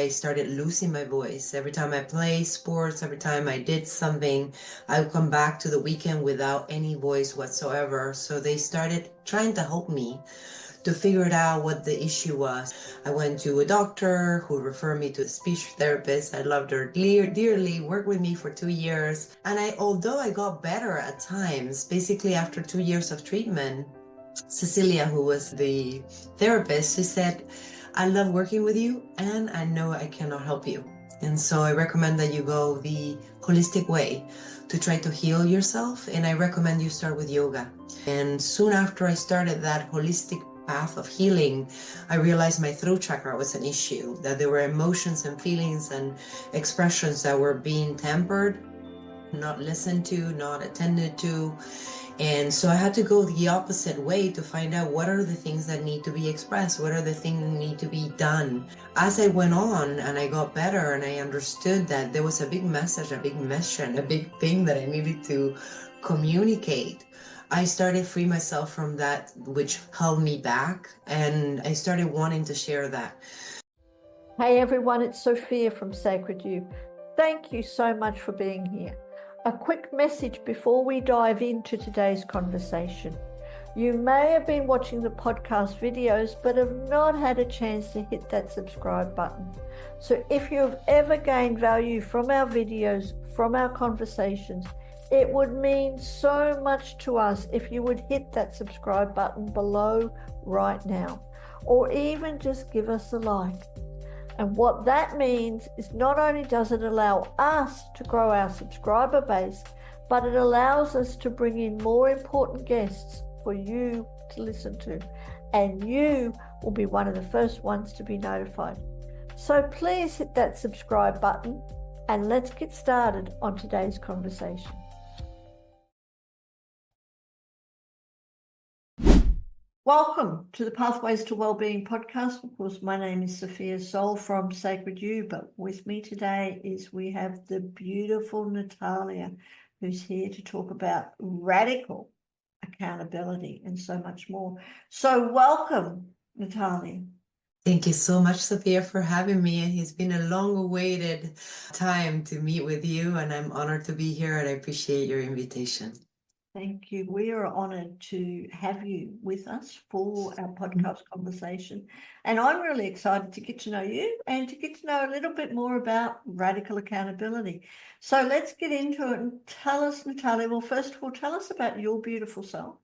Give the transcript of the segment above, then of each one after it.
I started losing my voice. Every time I play sports, every time I did something, I would come back to the weekend without any voice whatsoever. So they started trying to help me to figure it out what the issue was. I went to a doctor who referred me to a speech therapist. I loved her dearly, worked with me for 2 years. And although I got better at times, basically after 2 years of treatment, Cecilia, who was the therapist, she said, I love working with you and I know I cannot help you. And so I recommend that you go the holistic way to try to heal yourself. And I recommend you start with yoga. And soon after I started that holistic path of healing, I realized my throat chakra was an issue, that there were emotions and feelings and expressions that were being tempered, not listened to, not attended to. And so I had to go the opposite way to find out what are the things that need to be expressed, what are the things that need to be done. As I went on and I got better and I understood that there was a big message, a big mission, a big thing that I needed to communicate, I started free myself from that which held me back, and I started wanting to share that. Hey everyone, it's Sophia from Sacred You. Thank you so much for being here. A quick message before we dive into today's conversation. You may have been watching the podcast videos but have not had a chance to hit that subscribe button. So if you have ever gained value from our videos, from our conversations, it would mean so much to us if you would hit that subscribe button below right now, or even just give us a like. And what that means is not only does it allow us to grow our subscriber base, but it allows us to bring in more important guests for you to listen to. And you will be one of the first ones to be notified. So please hit that subscribe button and let's get started on today's conversation. Welcome to the Pathways to Wellbeing podcast. Of course, my name is Sophia Soul from Sacred You, but with me today we have the beautiful Natalia, who's here to talk about radical accountability and so much more. So welcome, Natalia. Thank you so much, Sophia, for having me. It's been a long-awaited time to meet with you, and I'm honored to be here, and I appreciate your invitation. Thank you. We are honored to have you with us for our podcast conversation. And I'm really excited to get to know you and to get to know a little bit more about radical accountability. So let's get into it and tell us, Natalia, well, first of all, tell us about your beautiful self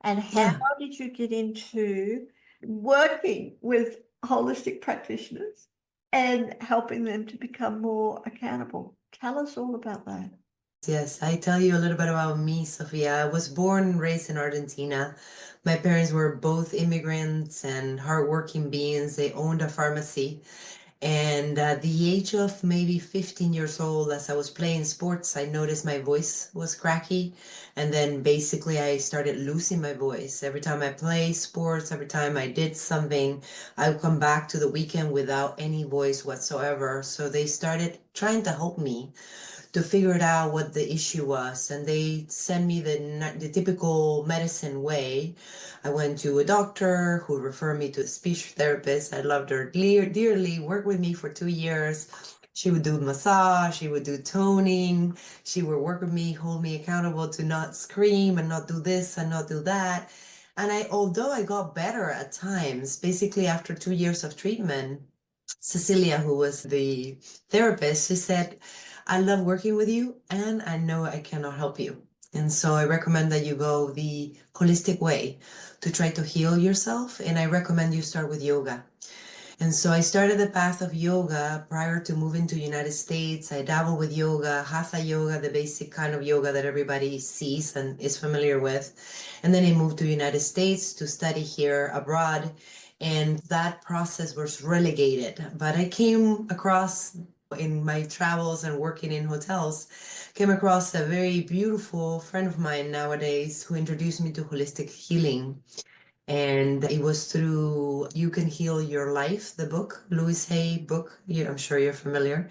and how did you get into working with holistic practitioners and helping them to become more accountable. Tell us all about that. Yes, I tell you a little bit about me, Sophia. I was born and raised in Argentina. My parents were both immigrants and hardworking beings. They owned a pharmacy. And at the age of maybe 15 years old, as I was playing sports, I noticed my voice was cracky. And then basically I started losing my voice. Every time I play sports, every time I did something, I would come back to the weekend without any voice whatsoever. So they started trying to help me to figure it out what the issue was. And they sent me the typical medicine way. I went to a doctor who referred me to a speech therapist. I loved her dearly, worked with me for 2 years. She would do massage, she would do toning, she would work with me, hold me accountable to not scream and not do this and not do that. And although I got better at times, basically after 2 years of treatment, Cecilia, who was the therapist, she said, I love working with you and I know I cannot help you. And so I recommend that you go the holistic way to try to heal yourself. And I recommend you start with yoga. And so I started the path of yoga prior to moving to the United States. I dabbled with yoga, hatha yoga, the basic kind of yoga that everybody sees and is familiar with. And then I moved to the United States to study here abroad. And that process was relegated. But I came across in my travels and working in hotels, came across a very beautiful friend of mine nowadays who introduced me to holistic healing. And it was through You Can Heal Your Life, the book, Louise Hay book. I'm sure you're familiar.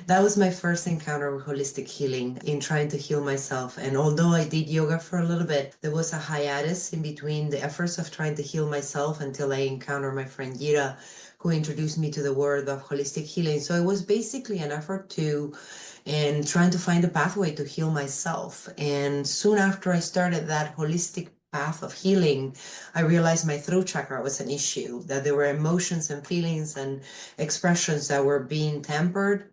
That was my first encounter with holistic healing in trying to heal myself. And although I did yoga for a little bit, there was a hiatus in between the efforts of trying to heal myself until I encountered my friend Gira, who introduced me to the world of holistic healing. So it was basically an effort to and trying to find a pathway to heal myself. And soon after I started that holistic path of healing, I realized my throat chakra was an issue, that there were emotions and feelings and expressions that were being tempered,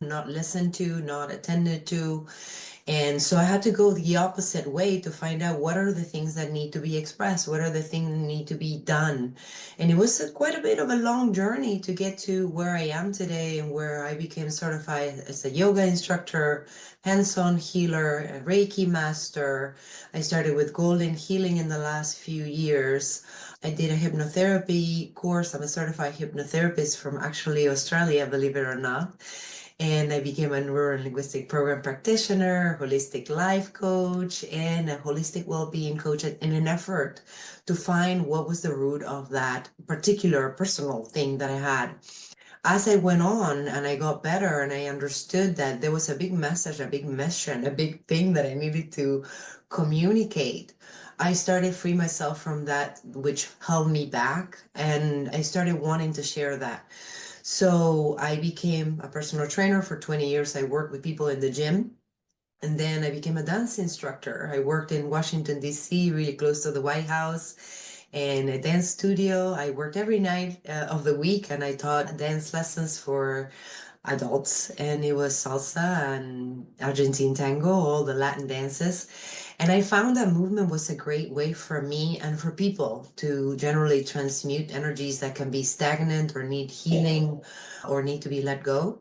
not listened to, not attended to. And so I had to go the opposite way to find out what are the things that need to be expressed, what are the things that need to be done. And it was quite a bit of a long journey to get to where I am today and where I became certified as a yoga instructor, hands-on healer, a Reiki master. I started with golden healing in the last few years. I did a hypnotherapy course. I'm a certified hypnotherapist from actually Australia, believe it or not. And I became a neuro-linguistic program practitioner, holistic life coach, and a holistic well-being coach in an effort to find what was the root of that particular personal thing that I had. As I went on and I got better and I understood that there was a big message, a big mission, a big thing that I needed to communicate, I started free myself from that which held me back, and I started wanting to share that. So I became a personal trainer for 20 years. I worked with people in the gym. And then I became a dance instructor. I worked in Washington, D.C., really close to the White House, in a dance studio. I worked every night of the week and I taught dance lessons for adults. And it was salsa and Argentine tango, all the Latin dances. And I found that movement was a great way for me and for people to generally transmute energies that can be stagnant or need healing or need to be let go.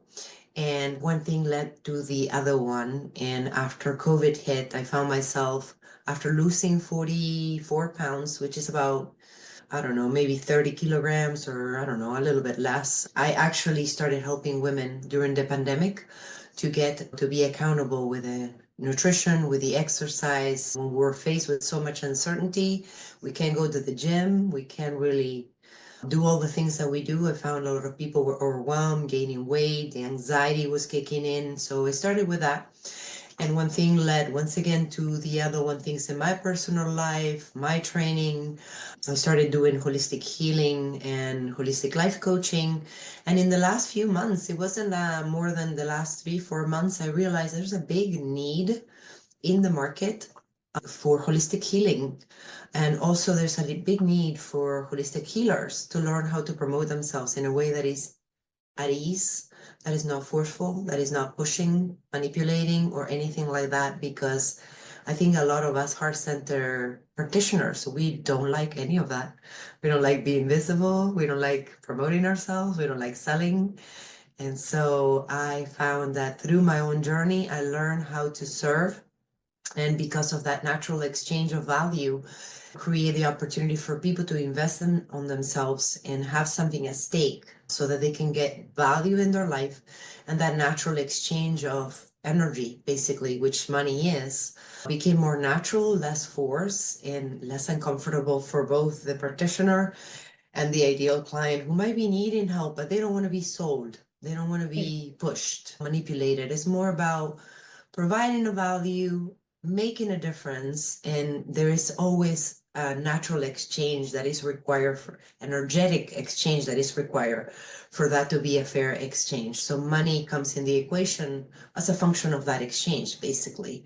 And one thing led to the other one. And after COVID hit, I found myself, after losing 44 pounds, which is about, I don't know, maybe 30 kilograms or I don't know, a little bit less. I actually started helping women during the pandemic to get to be accountable with the nutrition, with the exercise. When we're faced with so much uncertainty, we can't go to the gym, we can't really do all the things that we do. I found a lot of people were overwhelmed, gaining weight, the anxiety was kicking in. So I started with that. And one thing led once again to the other one things in my personal life, my training. I started doing holistic healing and holistic life coaching. And in the last few months, it wasn't more than the last 3, 4 months, I realized there's a big need in the market for holistic healing. And also, there's a big need for holistic healers to learn how to promote themselves in a way that is at ease, that is not forceful, that is not pushing, manipulating, or anything like that. Because I think a lot of us heart center practitioners, we don't like any of that. We don't like being visible. We don't like promoting ourselves. We don't like selling. And so I found that through my own journey, I learned how to serve, and because of that natural exchange of value, create the opportunity for people to invest on themselves and have something at stake so that they can get value in their life. And that natural exchange of energy, basically, which money is, became more natural, less force, and less uncomfortable for both the practitioner and the ideal client who might be needing help, but they don't want to be sold. They don't want to be pushed, manipulated. It's more about providing a value, making a difference, and there is always a natural exchange that is required for energetic exchange that is required for that to be a fair exchange. So money comes in the equation as a function of that exchange, basically.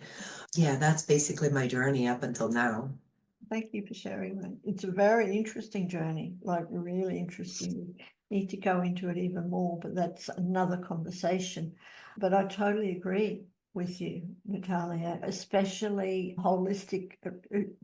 Yeah, that's basically my journey up until now. Thank you for sharing that. It's a very interesting journey, like really interesting. We need to go into it even more, but that's another conversation. But I totally agree with you, Natalia, especially holistic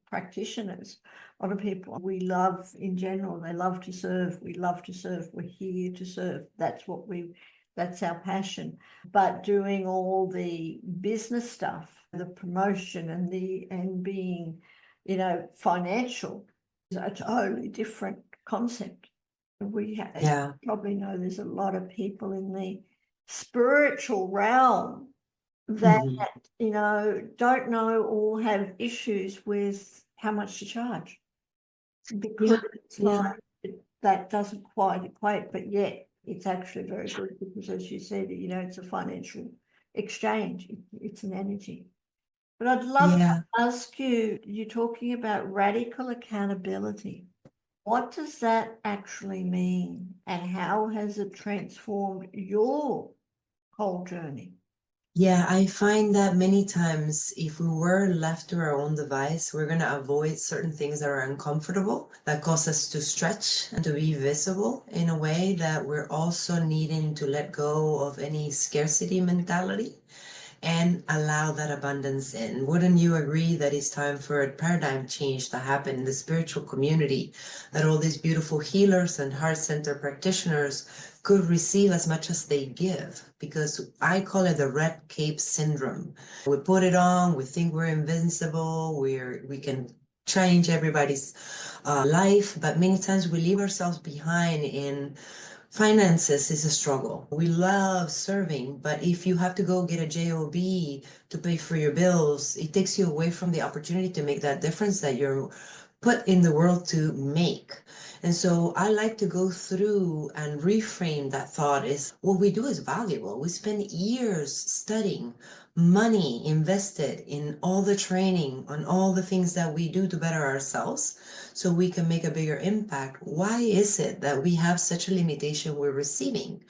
practitioners. A lot of people we love in general, they love to serve. We love to serve. We're here to serve. That's our passion. But doing all the business stuff, the promotion and being, financial is a totally different concept. Yeah. Probably know there's a lot of people in the spiritual realm that, Mhm. don't know or have issues with how much to charge, because Yeah. it's Yeah. like that doesn't quite equate, but yet it's actually very good because, as you said, it's a financial exchange. It's an energy. But I'd love to Yeah. ask you, you're talking about radical accountability. What does that actually mean, and how has it transformed your whole journey? Yeah, I find that many times if we were left to our own device, we're going to avoid certain things that are uncomfortable, that cause us to stretch and to be visible in a way that we're also needing to let go of any scarcity mentality and allow that abundance in. Wouldn't you agree that it's time for a paradigm change to happen in the spiritual community? That all these beautiful healers and heart center practitioners could receive as much as they give, because I call it the red cape syndrome. We put it on, we think we're invincible, we can change everybody's life, but many times we leave ourselves behind in finances is a struggle. We love serving, but if you have to go get a job to pay for your bills, it takes you away from the opportunity to make that difference that you're put in the world to make. And so I like to go through and reframe that thought is what we do is valuable. We spend years studying, money invested in all the training, on all the things that we do to better ourselves so we can make a bigger impact. Why is it that we have such a limitation we're receiving?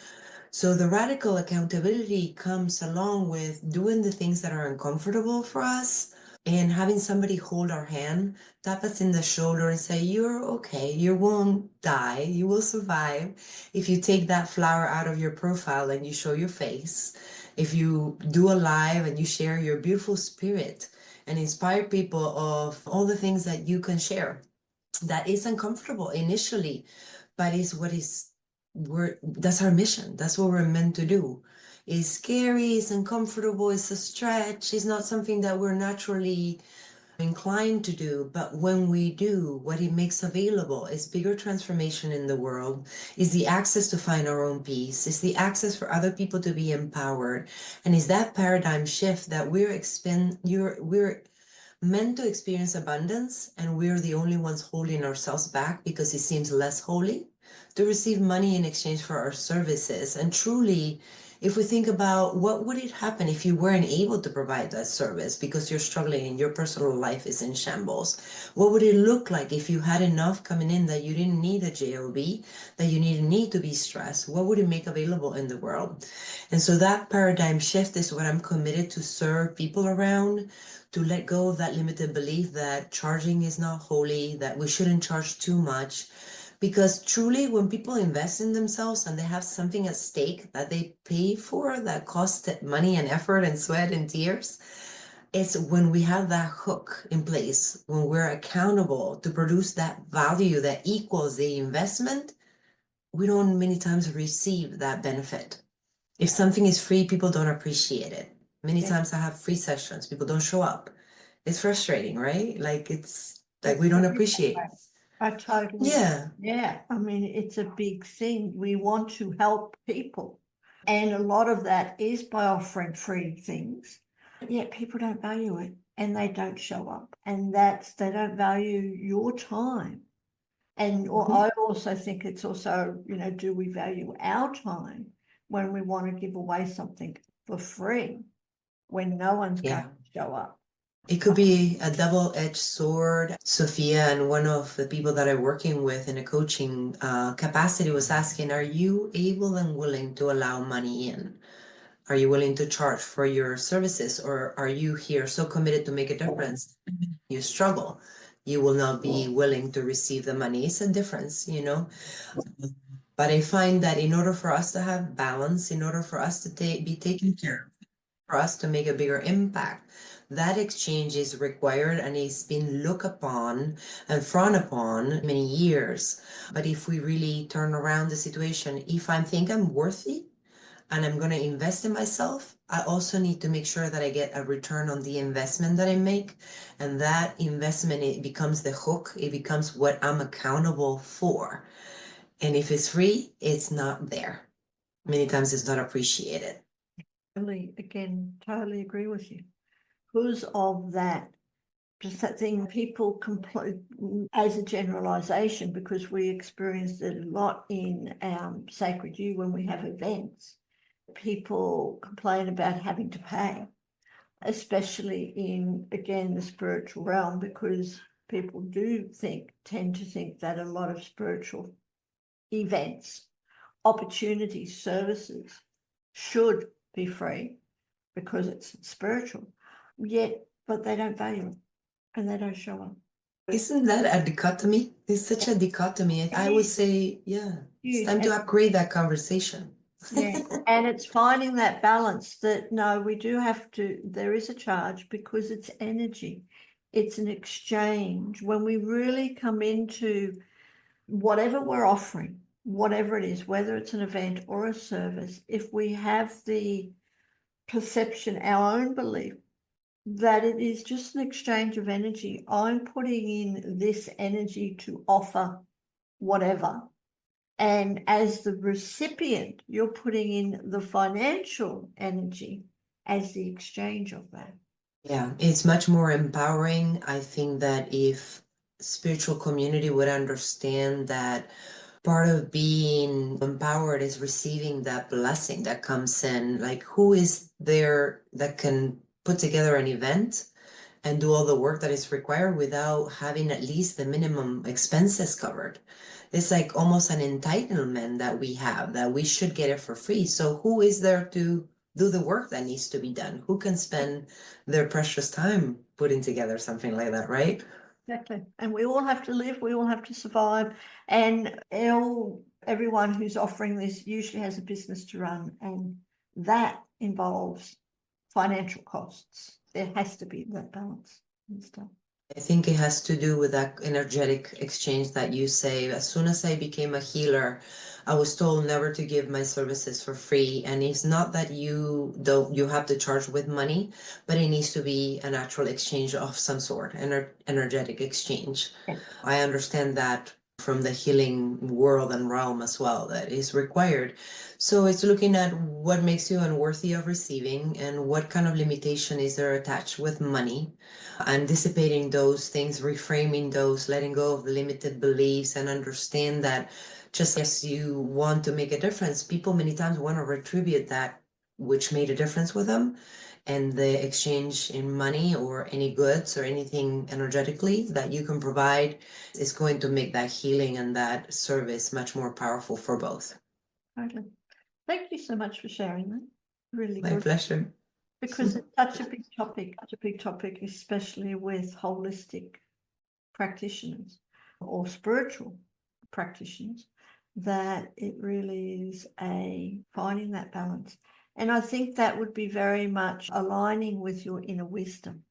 So the radical accountability comes along with doing the things that are uncomfortable for us and having somebody hold our hand, tap us in the shoulder and say, you're okay, you won't die, you will survive. If you take that flower out of your profile and you show your face, if you do a live and you share your beautiful spirit and inspire people of all the things that you can share, that is uncomfortable initially, but is what is that's our mission. That's what we're meant to do. It's scary, it's uncomfortable, it's a stretch, it's not something that we're naturally inclined to do, but when we do, what it makes available is bigger transformation in the world, is the access to find our own peace, is the access for other people to be empowered, and is that paradigm shift that we're meant to experience abundance, and we're the only ones holding ourselves back because it seems less holy to receive money in exchange for our services. And truly, if we think about what would it happen if you weren't able to provide that service because you're struggling and your personal life is in shambles, what would it look like if you had enough coming in that you didn't need a job, that you didn't need to be stressed? What would it make available in the world? And so that paradigm shift is what I'm committed to serve people around, to let go of that limited belief that charging is not holy, that we shouldn't charge too much. Because truly, when people invest in themselves and they have something at stake that they pay for that costs money and effort and sweat and tears, it's when we have that hook in place, when we're accountable to produce that value that equals the investment, we don't many times receive that benefit. If something is free, people don't appreciate it. Many Yeah, times I have free sessions, people don't show up. It's frustrating, right? Like it's like it's we don't everywhere. appreciate. I totally, Yeah. yeah. I mean, it's a big thing. We want to help people. And a lot of that is by offering free things. Yet people don't value it and they don't show up. And they don't value your time. And or Mhm. I also think it's also, do we value our time when we want to give away something for free when no one's going Yeah. to show up? It could be a double-edged sword. Sophia and one of the people that I'm working with in a coaching capacity was asking, are you able and willing to allow money in? Are you willing to charge for your services, or are you here so committed to make a difference? You struggle. You will not be willing to receive the money. It's a difference, you know. But I find that in order for us to have balance, in order for us to be taken care of, for us to make a bigger impact, that exchange is required and it's been looked upon and frowned upon many years. But if we really turn around the situation, if I think I'm worthy and I'm going to invest in myself, I also need to make sure that I get a return on the investment that I make. And that investment, it becomes the hook, it becomes what I'm accountable for. And if it's free, it's not there. Many times it's not appreciated. Totally agree with you. Because of that, just that thing people complain as a generalization, because we experienced it a lot in Sacred You when we have events. People complain about having to pay, especially in, again, the spiritual realm, because people tend to think that a lot of spiritual events, opportunities, services should be free because it's spiritual, but they don't value it and they don't show up. Isn't that a dichotomy? It's such a dichotomy. I would say, yeah, it's time to upgrade that conversation. Yeah, and it's finding that balance that no, we do have to, there is a charge because it's energy. It's an exchange. When we really come into whatever we're offering, whatever it is, whether it's an event or a service, if we have the perception, our own belief, that it is just an exchange of energy. I'm putting in this energy to offer whatever. And as the recipient, you're putting in the financial energy as the exchange of that. Yeah, it's much more empowering. I think that if spiritual community would understand that part of being empowered is receiving that blessing that comes in, like who is there that can put together an event and do all the work that is required without having at least the minimum expenses covered? It's like almost an entitlement that we have, that we should get it for free. So who is there to do the work that needs to be done? Who can spend their precious time putting together something like that, right? Exactly. And we all have to live, we all have to survive. And everyone who's offering this usually has a business to run, and that involves financial costs. There has to be that balance and stuff. I think it has to do with that energetic exchange that you say. As soon as I became a healer, I was told never to give my services for free. And it's not that you have to charge with money, but it needs to be a natural exchange of some sort, energetic exchange. Yeah. I understand that from the healing world and realm as well, that is required. So it's looking at what makes you unworthy of receiving and what kind of limitation is there attached with money, anticipating those things, reframing those, letting go of the limited beliefs, and understand that just as you want to make a difference, people many times want to retribute that which made a difference with them. And the exchange in money or any goods or anything energetically that you can provide is going to make that healing and that service much more powerful for both. Totally. Thank you so much for sharing that. Really My good. pleasure. Because it's such a big topic, especially with holistic practitioners or spiritual practitioners, that it really is a finding that balance. And I think that would be very much aligning with your inner wisdom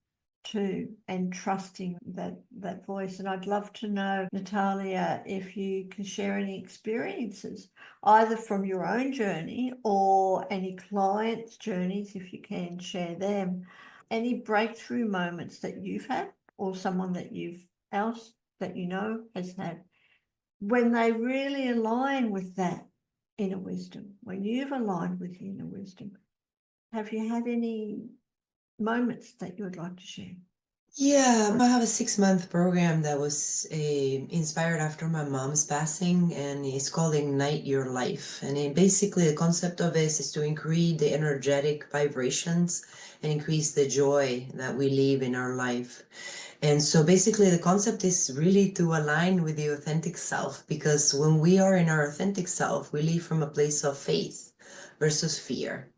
too, and trusting that voice. And I'd love to know, Natalia, if you can share any experiences, either from your own journey or any clients' journeys, if you can share them, any breakthrough moments that you've had or someone that you know has had, when they really align with that inner wisdom, when you've aligned with the inner wisdom. Have you had any moments that you would like to share? Yeah, I have a 6-month program that was inspired after my mom's passing, and it's called Ignite Your Life. And basically, the concept of this is to increase the energetic vibrations and increase the joy that we live in our life. And so basically, the concept is really to align with the authentic self, because when we are in our authentic self, we live from a place of faith versus fear.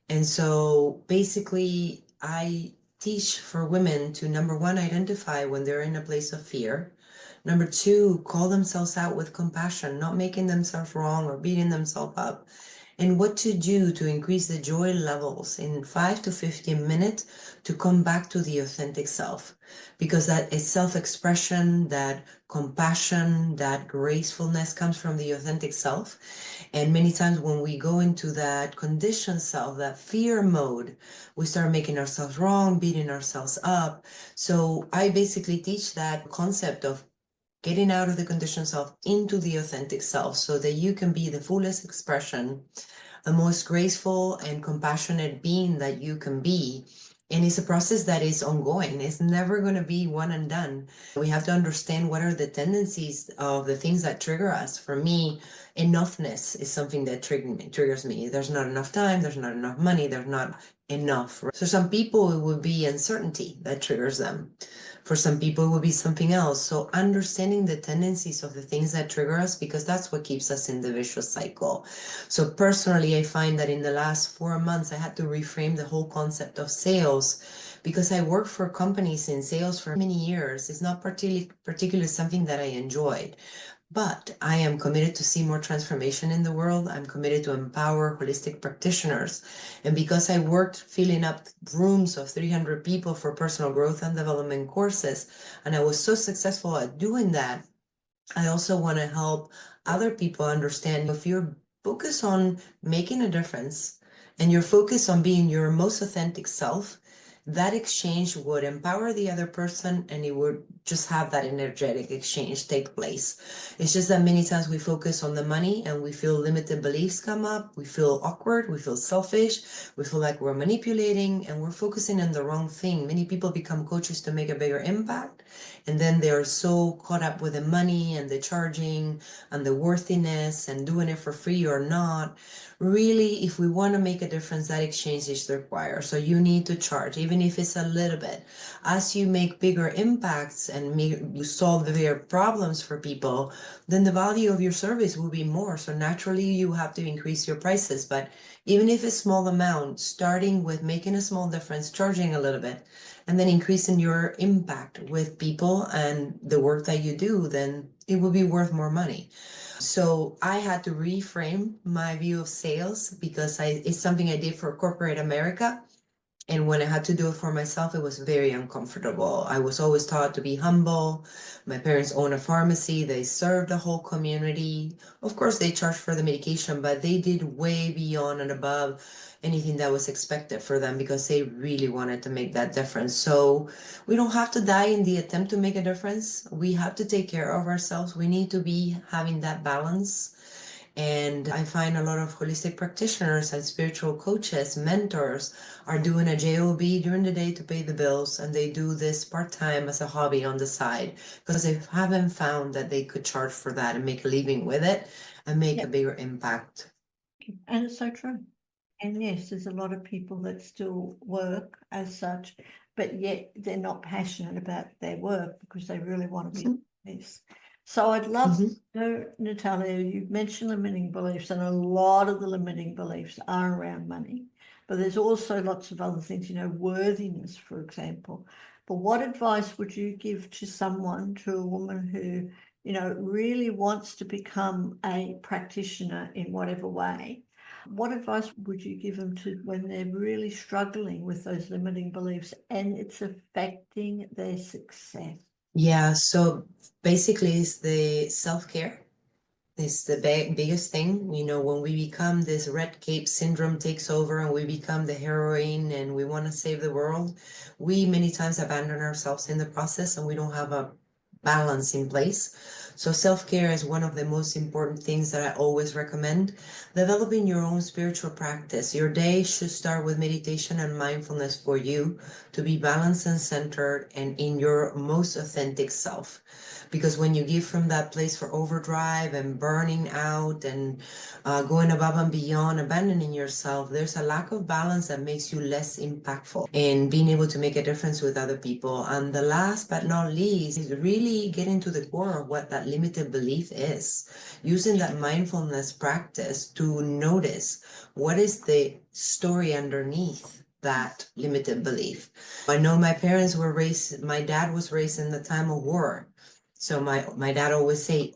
And so basically, I teach for women to, number one, identify when they're in a place of fear. Number two, call themselves out with compassion, not making themselves wrong or beating themselves up. And what to do to increase the joy levels in 5 to 15 minutes to come back to the authentic self. Because that is self-expression, that compassion, that gracefulness comes from the authentic self. And many times when we go into that conditioned self, that fear mode, we start making ourselves wrong, beating ourselves up. So I basically teach that concept of getting out of the conditioned self into the authentic self so that you can be the fullest expression, the most graceful and compassionate being that you can be. And it's a process that is ongoing. It's never going to be one and done. We have to understand what are the tendencies of the things that trigger us. For me, enoughness is something that triggers me. There's not enough time, there's not enough money, there's not enough. So some people, it would be uncertainty that triggers them. For some people, it will be something else. So understanding the tendencies of the things that trigger us, because that's what keeps us in the vicious cycle. So personally, I find that in the last 4 months, I had to reframe the whole concept of sales because I worked for companies in sales for many years. It's not particularly something that I enjoyed. But I am committed to see more transformation in the world. I'm committed to empower holistic practitioners. And because I worked filling up rooms of 300 people for personal growth and development courses, and I was so successful at doing that, I also want to help other people understand if you're focused on making a difference and you're focused on being your most authentic self, that exchange would empower the other person and it would just have that energetic exchange take place. It's just that many times we focus on the money and we feel limited beliefs come up, we feel awkward, we feel selfish, we feel like we're manipulating and we're focusing on the wrong thing. Many people become coaches to make a bigger impact, and then they're so caught up with the money and the charging and the worthiness and doing it for free or not. Really, if we want to make a difference, that exchange is required. So you need to charge, even if it's a little bit. As you make bigger impacts and you solve the bigger problems for people, then the value of your service will be more. So naturally, you have to increase your prices. But even if it's small amount, starting with making a small difference, charging a little bit, and then increasing your impact with people and the work that you do, then it will be worth more money. So I had to reframe my view of sales because it's something I did for corporate America. And when I had to do it for myself, it was very uncomfortable. I was always taught to be humble. My parents own a pharmacy. They served the whole community. Of course, they charged for the medication, but they did way beyond and above anything that was expected for them because they really wanted to make that difference. So we don't have to die in the attempt to make a difference. We have to take care of ourselves. We need to be having that balance. And I find a lot of holistic practitioners and spiritual coaches, mentors, are doing a job during the day to pay the bills, and they do this part-time as a hobby on the side because they haven't found that they could charge for that and make a living with it and make a bigger impact. And it's so true. And yes, there's a lot of people that still work as such, but yet they're not passionate about their work because they really want to be this. So I'd love to know, Natalia, you've mentioned limiting beliefs, and a lot of the limiting beliefs are around money, but there's also lots of other things, worthiness, for example. But what advice would you give to someone, to a woman who, really wants to become a practitioner in whatever way? What advice would you give them to when they're really struggling with those limiting beliefs and it's affecting their success? Yeah, so basically it's the self-care. It's the biggest thing. When we become this red cape syndrome takes over and we become the heroine and we want to save the world, we many times abandon ourselves in the process and we don't have a balance in place. So self-care is one of the most important things that I always recommend. Developing your own spiritual practice. Your day should start with meditation and mindfulness for you to be balanced and centered and in your most authentic self. Because when you give from that place for overdrive and burning out and going above and beyond, abandoning yourself, there's a lack of balance that makes you less impactful in being able to make a difference with other people. And the last but not least is really getting to the core of what that limited belief is. Using that mindfulness practice to notice what is the story underneath that limited belief. I know my dad was raised in the time of war. So my dad always say,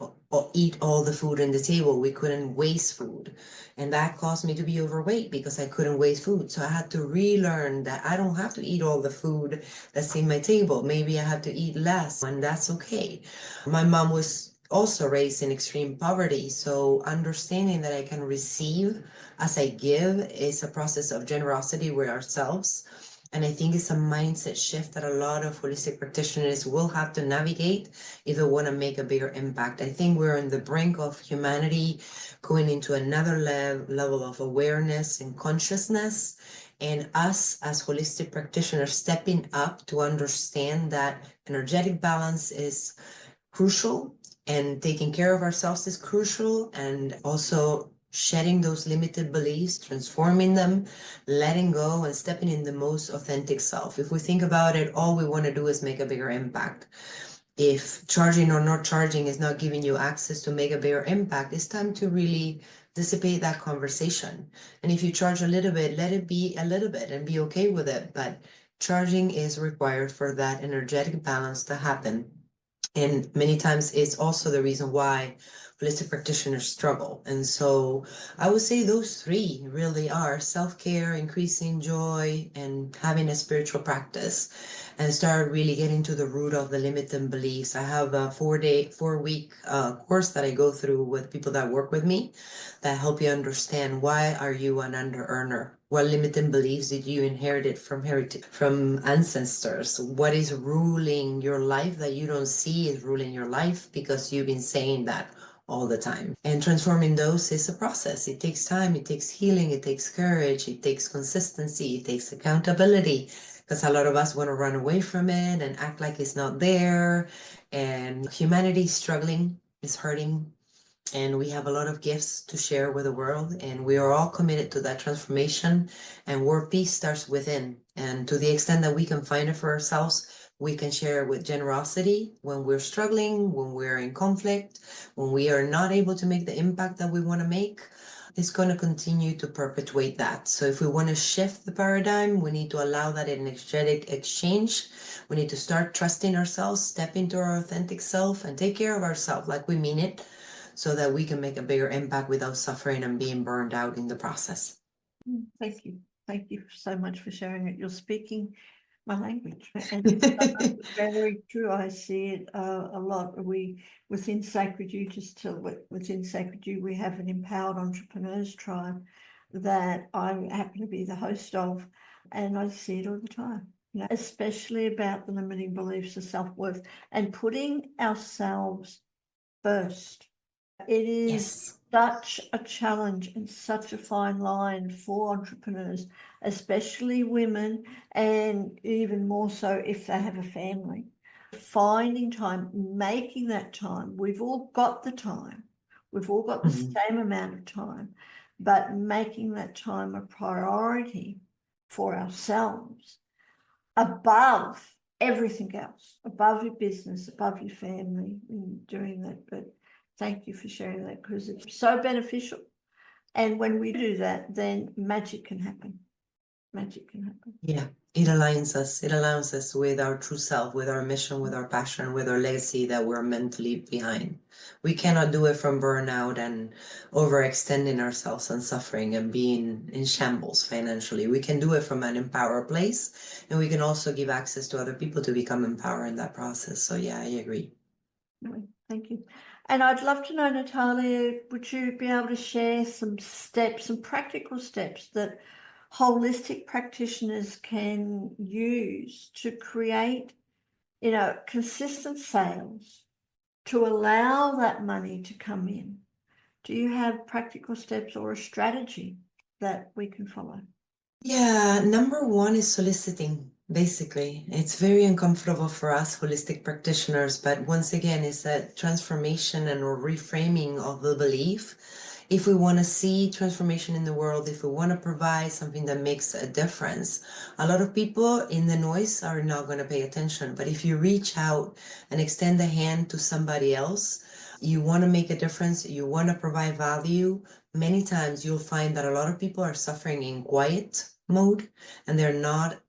eat all the food on the table. We couldn't waste food. And that caused me to be overweight because I couldn't waste food. So I had to relearn that I don't have to eat all the food that's in my table. Maybe I have to eat less, and that's okay. My mom was also raised in extreme poverty. So understanding that I can receive as I give is a process of generosity with ourselves. And I think it's a mindset shift that a lot of holistic practitioners will have to navigate if they want to make a bigger impact. I think we're on the brink of humanity going into another level of awareness and consciousness. And us as holistic practitioners stepping up to understand that energetic balance is crucial and taking care of ourselves is crucial, and also shedding those limited beliefs, transforming them, letting go, and stepping in the most authentic self. If we think about it, all we want to do is make a bigger impact. If charging or not charging is not giving you access to make a bigger impact, it's time to really dissipate that conversation. And if you charge a little bit, let it be a little bit and be okay with it. But charging is required for that energetic balance to happen. And many times it's also the reason why holistic practitioners struggle. And so I would say those three really are self-care, increasing joy, and having a spiritual practice, and start really getting to the root of the limiting beliefs. I have a 4-week course that I go through with people that work with me that help you understand, why are you an under earner? What limiting beliefs did you inherit from ancestors? What is ruling your life that you don't see is ruling your life because you've been saying that all the time? And transforming those is a process. It takes time, it takes healing, it takes courage, it takes consistency, it takes accountability, because a lot of us want to run away from it and act like it's not there. And humanity is struggling, is hurting, and we have a lot of gifts to share with the world, and we are all committed to that transformation. And world peace starts within, and to the extent that we can find it for ourselves, we can share with generosity when we're struggling, when we're in conflict, when we are not able to make the impact that we want to make. It's going to continue to perpetuate that. So if we want to shift the paradigm, we need to allow that energetic exchange. We need to start trusting ourselves, step into our authentic self, and take care of ourselves like we mean it, so that we can make a bigger impact without suffering and being burned out in the process. Thank you. Thank you so much for sharing it. You're speaking my language, and it's very true. I see it a lot. Within Sacred You, within Sacred You, we have an empowered entrepreneurs tribe that I happen to be the host of, and I see it all the time. Especially about the limiting beliefs of self-worth and putting ourselves first. It is Yes. such a challenge and such a fine line for entrepreneurs, especially women, and even more so if they have a family. Finding time, making that time. We've all got the time. We've all got the same amount of time, but making that time a priority for ourselves above everything else, above your business, above your family, in doing that. But thank you for sharing that, because it's so beneficial. And when we do that, then magic can happen. Magic can happen. Yeah, it aligns us. It aligns us with our true self, with our mission, with our passion, with our legacy that we're meant to leave behind. We cannot do it from burnout and overextending ourselves and suffering and being in shambles financially. We can do it from an empowered place, and we can also give access to other people to become empowered in that process. So yeah, I agree. Thank you. And I'd love to know, Natalia, would you be able to share some steps, some practical steps that holistic practitioners can use to create, consistent sales, to allow that money to come in? Do you have practical steps or a strategy that we can follow? Yeah, number one is soliciting. Basically, it's very uncomfortable for us holistic practitioners, but once again, it's that transformation and reframing of the belief. If we want to see transformation in the world, if we want to provide something that makes a difference, a lot of people in the noise are not going to pay attention. But if you reach out and extend the hand to somebody else, you want to make a difference, you want to provide value, many times you'll find that a lot of people are suffering in quiet mode, and they're not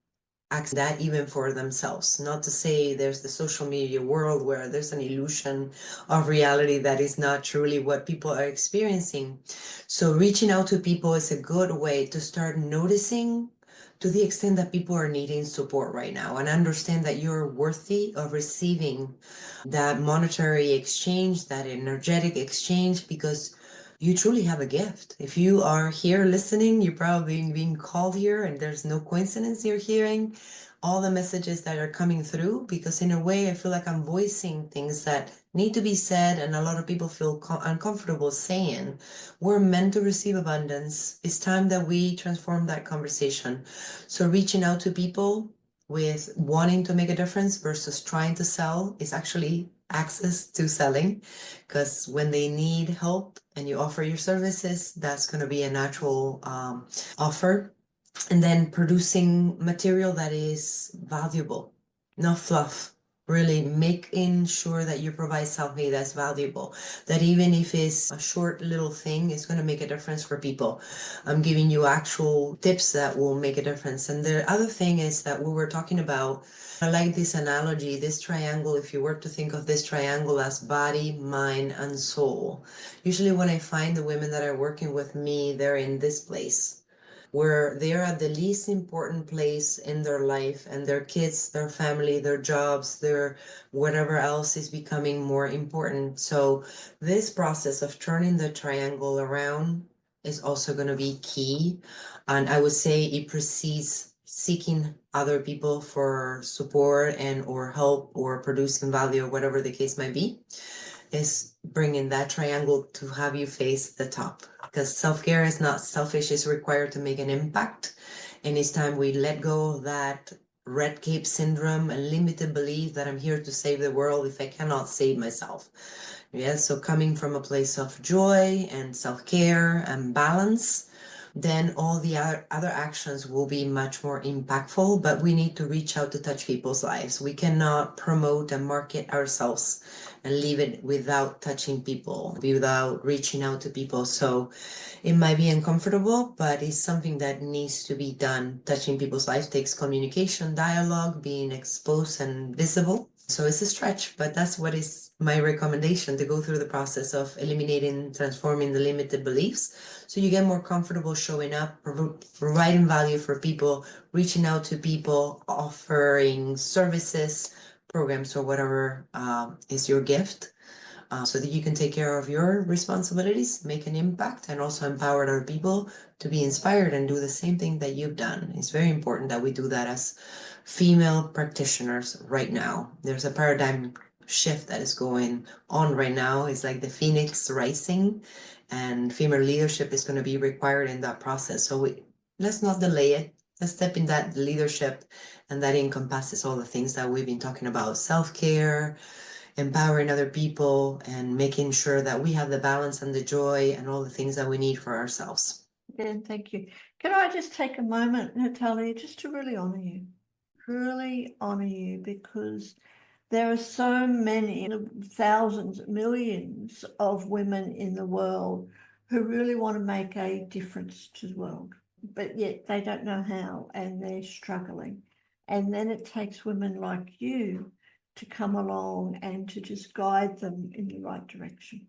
acting that even for themselves. Not to say there's the social media world where there's an illusion of reality that is not truly what people are experiencing. So reaching out to people is a good way to start noticing, to the extent that people are needing support right now, and understand that you're worthy of receiving that monetary exchange, that energetic exchange, because you truly have a gift. If you are here listening, you're probably being called here, and there's no coincidence you're hearing all the messages that are coming through, because in a way, I feel like I'm voicing things that need to be said, and a lot of people feel uncomfortable saying. We're meant to receive abundance. It's time that we transform that conversation. So reaching out to people with wanting to make a difference versus trying to sell is actually access to selling, because when they need help and you offer your services, that's going to be a natural offer. And then producing material that is valuable, not fluff. Really making sure that you provide something that's valuable, that even if it's a short little thing, it's going to make a difference for people. I'm giving you actual tips that will make a difference. And the other thing is that we were talking about, I like this analogy, this triangle. If you were to think of this triangle as body, mind, and soul. Usually when I find the women that are working with me, they're in this place where they're at the least important place in their life, and their kids, their family, their jobs, their whatever else is becoming more important. So this process of turning the triangle around is also going to be key. And I would say it precedes seeking other people for support and or help or producing value or whatever the case might be, is bringing that triangle to have you face the top, because self-care is not selfish, it's required to make an impact. And it's time we let go of that red cape syndrome and limited belief that I'm here to save the world if I cannot save myself. Yeah, so coming from a place of joy and self-care and balance, then all the other actions will be much more impactful. But we need to reach out to touch people's lives. We cannot promote and market ourselves and leave it without touching people, without reaching out to people. So it might be uncomfortable, but it's something that needs to be done. Touching people's lives takes communication, dialogue, being exposed and visible. So it's a stretch, but that's what is my recommendation, to go through the process of eliminating, transforming the limited beliefs. So you get more comfortable showing up, providing value for people, reaching out to people, offering services, programs, or whatever is your gift, so that you can take care of your responsibilities, make an impact, and also empower other people to be inspired and do the same thing that you've done. It's very important that we do that as female practitioners right now. There's a paradigm shift that is going on right now. It's like the phoenix rising, and female leadership is going to be required in that process. So let's not delay it. Let's step in that leadership, and that encompasses all the things that we've been talking about: self-care, empowering other people, and making sure that we have the balance and the joy and all the things that we need for ourselves. Again, thank you. Can I just take a moment, Natalia, just to really honor you? Really honor you, because there are so many, thousands, millions of women in the world who really want to make a difference to the world, but yet they don't know how, and they're struggling. And then it takes women like you to come along and to just guide them in the right direction.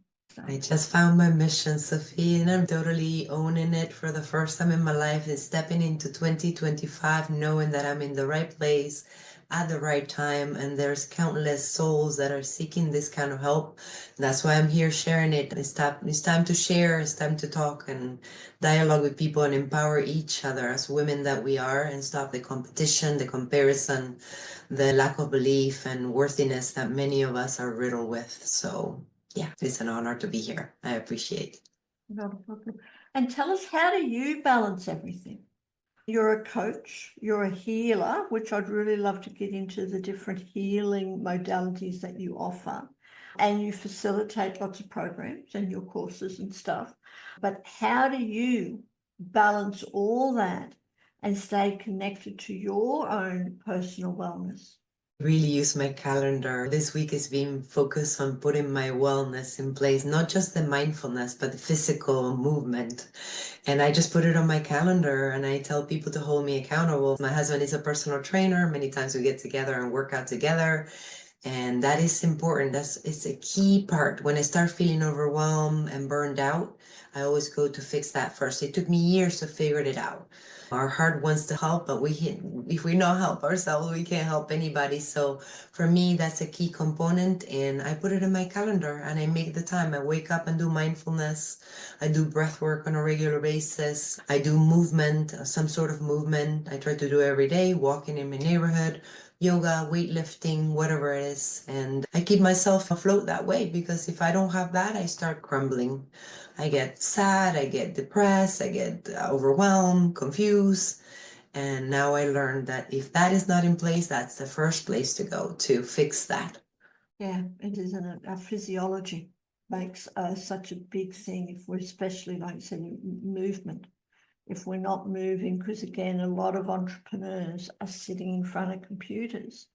I just found my mission, Sophie, and I'm totally owning it for the first time in my life, and stepping into 2025 knowing that I'm in the right place at the right time, and there's countless souls that are seeking this kind of help. That's why I'm here sharing it. It's time to share, it's time to talk and dialogue with people and empower each other as women that we are, and stop the competition, the comparison, the lack of belief and worthiness that many of us are riddled with. So yeah, it's an honor to be here. I appreciate it. Not a problem. And tell us, how do you balance everything? You're a coach, you're a healer, which I'd really love to get into the different healing modalities that you offer. And you facilitate lots of programs and your courses and stuff. But how do you balance all that and stay connected to your own personal wellness? Really use my calendar. This week is being focused on putting my wellness in place, not just the mindfulness, but the physical movement. And I just put it on my calendar, and I tell people to hold me accountable. My husband is a personal trainer. Many times we get together and work out together. And that is important. It's a key part. When I start feeling overwhelmed and burned out, I always go to fix that first. It took me years to figure it out. Our heart wants to help, but if we don't help ourselves, we can't help anybody. So for me, that's a key component, and I put it in my calendar and I make the time. I wake up and do mindfulness. I do breath work on a regular basis. I do movement, some sort of movement. I try to do every day, walking in my neighborhood, yoga, weightlifting, whatever it is. And I keep myself afloat that way, because if I don't have that, I start crumbling. I get sad, I get depressed, I get overwhelmed, confused. And now I learned that if that is not in place, that's the first place to go to fix that. Yeah, it is, and our physiology makes such a big thing if we're, especially like you said, movement. If we're not moving, because again, a lot of entrepreneurs are sitting in front of computers,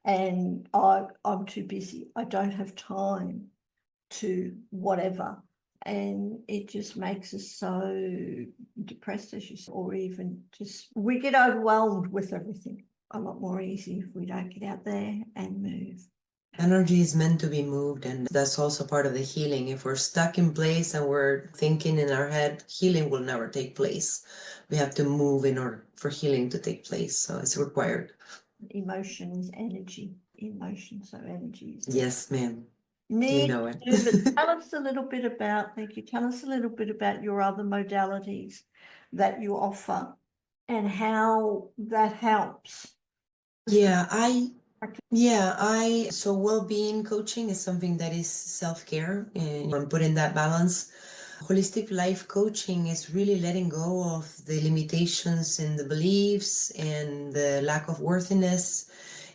and I'm too busy. I don't have time to whatever. And it just makes us so depressed, as you said, or even just we get overwhelmed with everything a lot more easy if we don't get out there and move. Energy is meant to be moved, and that's also part of the healing. If we're stuck in place and we're thinking in our head, healing will never take place. We have to move in order for healing to take place. So it's required. Emotion is energy. Emotion, so energy is Yes, ma'am. You me know too, but it. tell us a little bit about, thank you, tell us a little bit about your other modalities that you offer and how that helps. Yeah, so well-being coaching is something that is self-care and I'm putting that balance. Holistic life coaching is really letting go of the limitations and the beliefs and the lack of worthiness.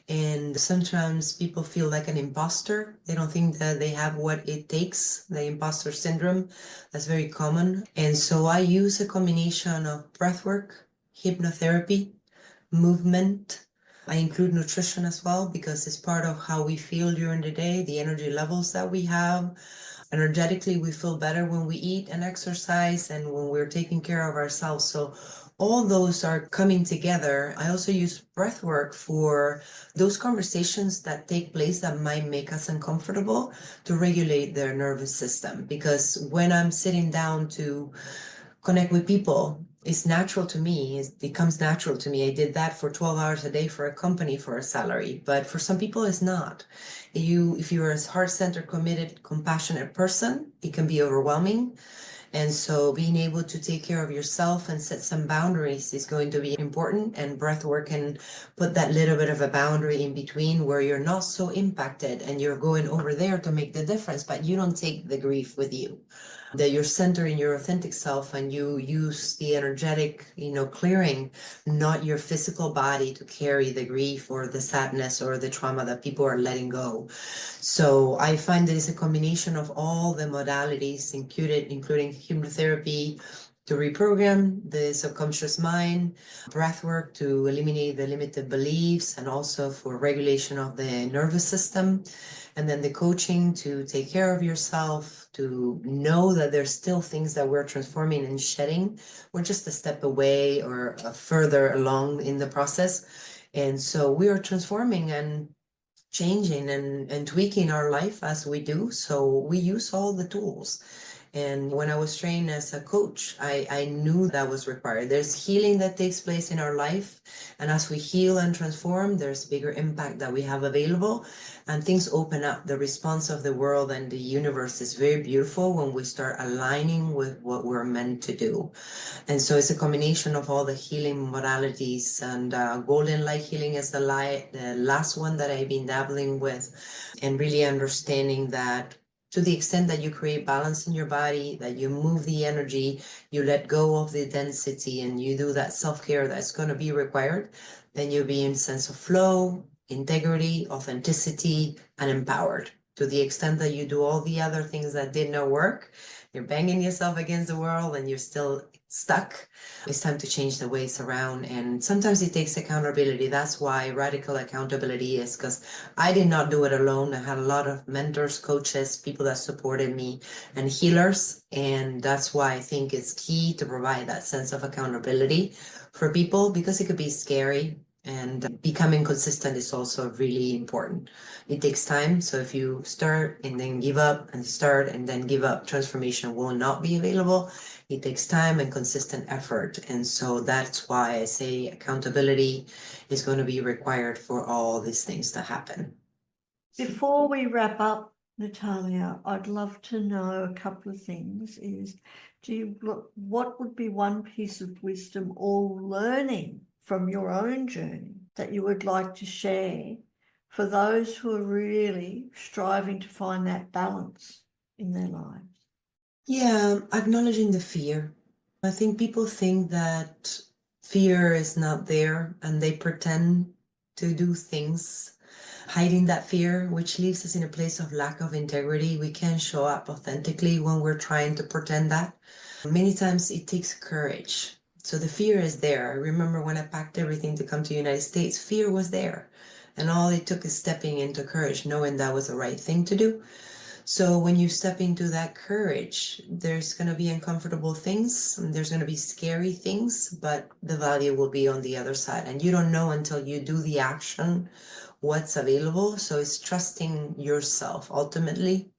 And sometimes people feel like an imposter. They don't think that they have what it takes, the imposter syndrome. That's very common. And so I use a combination of breath work, hypnotherapy, movement. I include nutrition as well because it's part of how we feel during the day, the energy levels that we have. Energetically, we feel better when we eat and exercise and when we're taking care of ourselves. So all those are coming together. I also use breath work for those conversations that take place that might make us uncomfortable to regulate their nervous system. Because when I'm sitting down to connect with people, it's natural to me. It becomes natural to me. I did that for 12 hours a day for a company for a salary, but for some people it's not. If you're a heart-centered, committed, compassionate person, it can be overwhelming. And so being able to take care of yourself and set some boundaries is going to be important. And breath work can put that little bit of a boundary in between where you're not so impacted and you're going over there to make the difference, but you don't take the grief with you. That you're centering your authentic self and you use the energetic, clearing, not your physical body to carry the grief or the sadness or the trauma that people are letting go. So I find that it's a combination of all the modalities including hypnotherapy to reprogram the subconscious mind, breath work to eliminate the limited beliefs, and also for regulation of the nervous system. And then the coaching to take care of yourself, to know that there's still things that we're transforming and shedding. We're just a step away or further along in the process. And so we are transforming and changing and tweaking our life as we do. So we use all the tools. And when I was trained as a coach, I knew that was required. There's healing that takes place in our life. And as we heal and transform, there's bigger impact that we have available. And things open up. The response of the world and the universe is very beautiful when we start aligning with what we're meant to do. And so it's a combination of all the healing modalities, and golden light healing is the last one that I've been dabbling with, and really understanding that to the extent that you create balance in your body, that you move the energy, you let go of the density, and you do that self-care that's going to be required, then you'll be in sense of flow, integrity, authenticity, and empowered. To the extent that you do all the other things that did not work, you're banging yourself against the wall and you're still stuck. It's time to change the ways around. And sometimes it takes accountability. That's why radical accountability is, because I did not do it alone. I had a lot of mentors, coaches, people that supported me, and healers. And that's why I think it's key to provide that sense of accountability for people, because it could be scary. And becoming consistent is also really important. It takes time. So if you start and then give up and start and then give up, transformation will not be available. It takes time and consistent effort. And so that's why I say accountability is going to be required for all these things to happen. Before we wrap up, Natalia, I'd love to know a couple of things. What would be one piece of wisdom or learning from your own journey that you would like to share for those who are really striving to find that balance in their lives? Yeah, acknowledging the fear. I think people think that fear is not there and they pretend to do things hiding that fear, which leaves us in a place of lack of integrity. We can't show up authentically when we're trying to pretend that. Many times it takes courage. So the fear is there. I remember when I packed everything to come to the United States, fear was there. And all it took is stepping into courage, knowing that was the right thing to do. So when you step into that courage, there's going to be uncomfortable things, and there's going to be scary things, but the value will be on the other side. And you don't know until you do the action what's available. So it's trusting yourself ultimately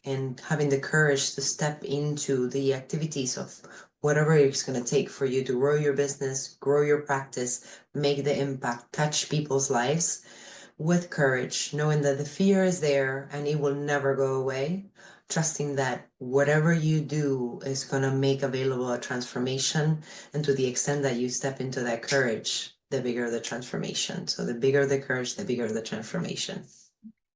and having the courage to step into the activities of whatever it's going to take for you to grow your business, grow your practice, make the impact, touch people's lives with courage, knowing that the fear is there and it will never go away, trusting that whatever you do is going to make available a transformation. And to the extent that you step into that courage, the bigger the transformation. So the bigger the courage, the bigger the transformation.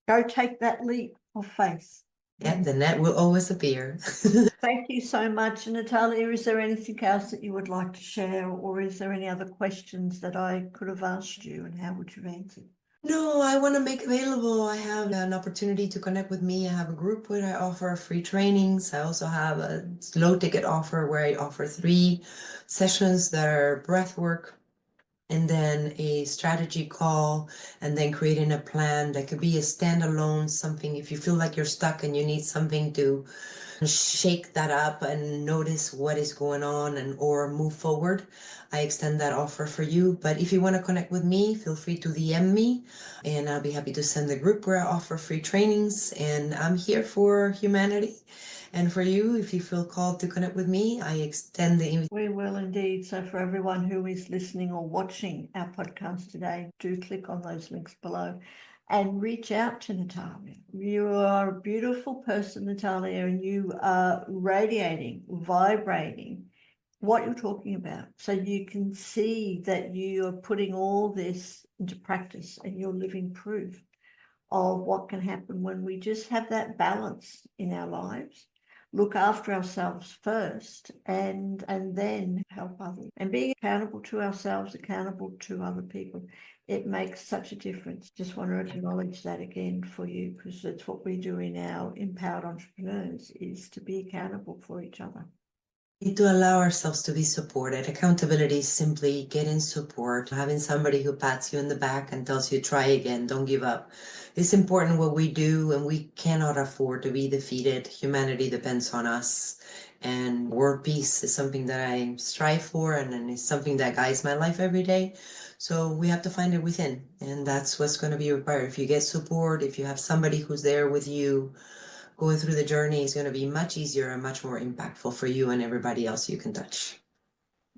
Go take that leap of faith. Yeah, the net will always appear. Thank you so much, Natalia. Is there anything else that you would like to share, or is there any other questions that I could have asked you, and how would you have answered? No, I want to make available. I have an opportunity to connect with me. I have a group where I offer free trainings. I also have a low ticket offer where I offer 3 sessions that are breath work, and then a strategy call, and then creating a plan that could be a standalone something if you feel like you're stuck and you need something to shake that up and notice what is going on and or move forward. I extend that offer for you. But if you want to connect with me, feel free to DM me and I'll be happy to send the group where I offer free trainings. And I'm here for humanity. And for you, if you feel called to connect with me, I extend the invitation. We will indeed. So for everyone who is listening or watching our podcast today, do click on those links below and reach out to Natalia. You are a beautiful person, Natalia, and you are radiating, vibrating what you're talking about. So you can see that you are putting all this into practice and you're living proof of what can happen when we just have that balance in our lives, look after ourselves first, and then help others. And being accountable to ourselves, accountable to other people, it makes such a difference. Just want to acknowledge that again for you, because that's what we do in our Empowered Entrepreneurs, is to be accountable for each other. We need to allow ourselves to be supported. Accountability is simply getting support, having somebody who pats you in the back and tells you, try again, don't give up. It's important what we do, and we cannot afford to be defeated. Humanity depends on us. And world peace is something that I strive for, and it's something that guides my life every day. So we have to find it within, and that's what's going to be required. If you get support, if you have somebody who's there with you, going through the journey is going to be much easier and much more impactful for you and everybody else you can touch.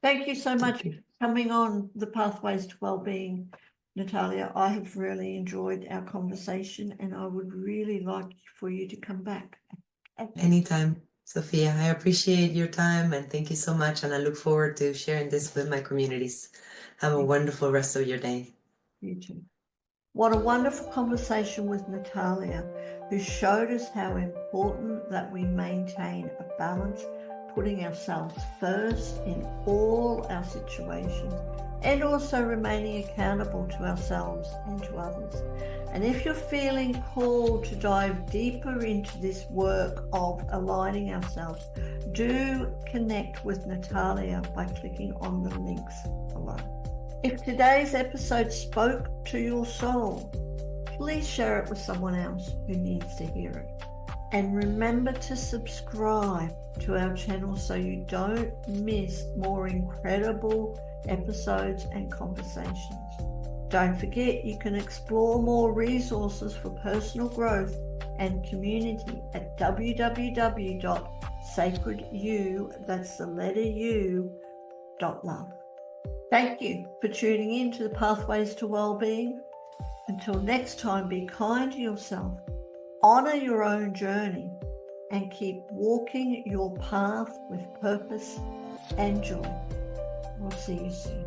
Thank you so much for coming on the Pathways to Wellbeing, Natalia. I have really enjoyed our conversation, and I would really like for you to come back. Anytime, Sophia. I appreciate your time and thank you so much. And I look forward to sharing this with my communities. Have a wonderful rest of your day. You too. What a wonderful conversation with Natalia, who showed us how important that we maintain a balance, putting ourselves first in all our situations, and also remaining accountable to ourselves and to others. And if you're feeling called to dive deeper into this work of aligning ourselves, do connect with Natalia by clicking on the links below. If today's episode spoke to your soul, please share it with someone else who needs to hear it. And remember to subscribe to our channel so you don't miss more incredible episodes and conversations. Don't forget, you can explore more resources for personal growth and community at www.sacredu, that's the letter U, .love. Thank you for tuning in to the Pathways to Wellbeing. Until next time, be kind to yourself, honor your own journey, and keep walking your path with purpose and joy. We'll see you soon.